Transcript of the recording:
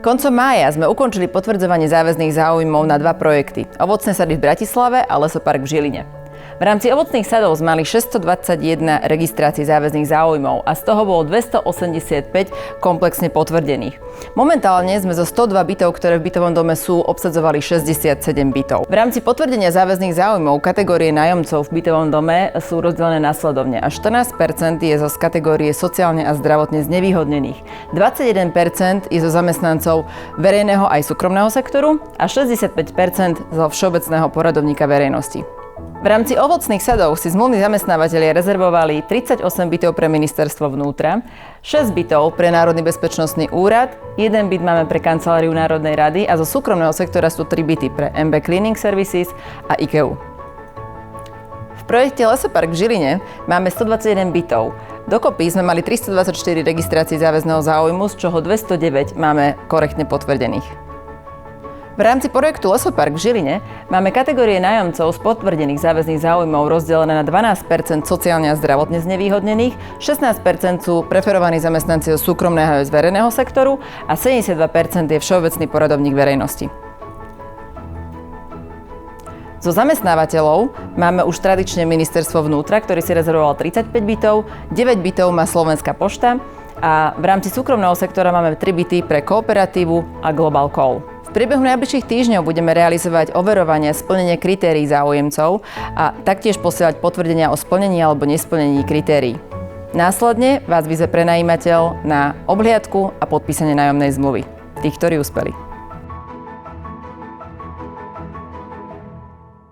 Koncom mája sme ukončili potvrdzovanie záväzných záujmov na 2 projekty. Ovocné sady v Bratislave a lesopark v Žiline. V rámci ovocných sadov sme mali 621 registrácií záväzných záujmov a z toho bolo 285 komplexne potvrdených. Momentálne sme zo 102 bytov, ktoré v bytovom dome sú, obsadzovali 67 bytov. V rámci potvrdenia záväzných záujmov kategórie nájomcov v bytovom dome sú rozdelené následovne. Až 14% je z kategórie sociálne a zdravotne znevýhodnených, 21% je zo zamestnancov verejného aj súkromného sektoru a 65% zo všeobecného poradovníka verejnosti. V rámci ovocných sadov si zmluvní zamestnávateľia rezervovali 38 bytov pre ministerstvo vnútra, 6 bytov pre Národný bezpečnostný úrad, 1 byt máme pre kanceláriu Národnej rady a zo súkromného sektora sú 3 byty pre MB Cleaning Services a IKEA. V projekte Lesopark v Žiline máme 121 bytov. Dokopy sme mali 324 registrácií záväzného záujmu, z čoho 209 máme korektne potvrdených. V rámci projektu Lesopark v Žiline máme kategórie nájomcov z potvrdených záväzných záujmov rozdelené na 12% sociálne a zdravotne znevýhodnených, 16% sú preferovaní zamestnanci zo súkromného a z verejného sektoru a 72% je všeobecný poradovník verejnosti. Zo zamestnávateľov máme už tradične ministerstvo vnútra, ktorý si rezervoval 35 bytov, 9 bytov má Slovenská pošta a v rámci súkromného sektora máme 3 byty pre Kooperatívu a Global Call. V priebehu najbližších týždňov budeme realizovať overovanie splnenia kritérií záujemcov a taktiež posielať potvrdenia o splnení alebo nesplnení kritérií. Následne vás vyzve prenajímateľ na obhliadku a podpísanie nájomnej zmluvy. Tých, ktorí uspeli.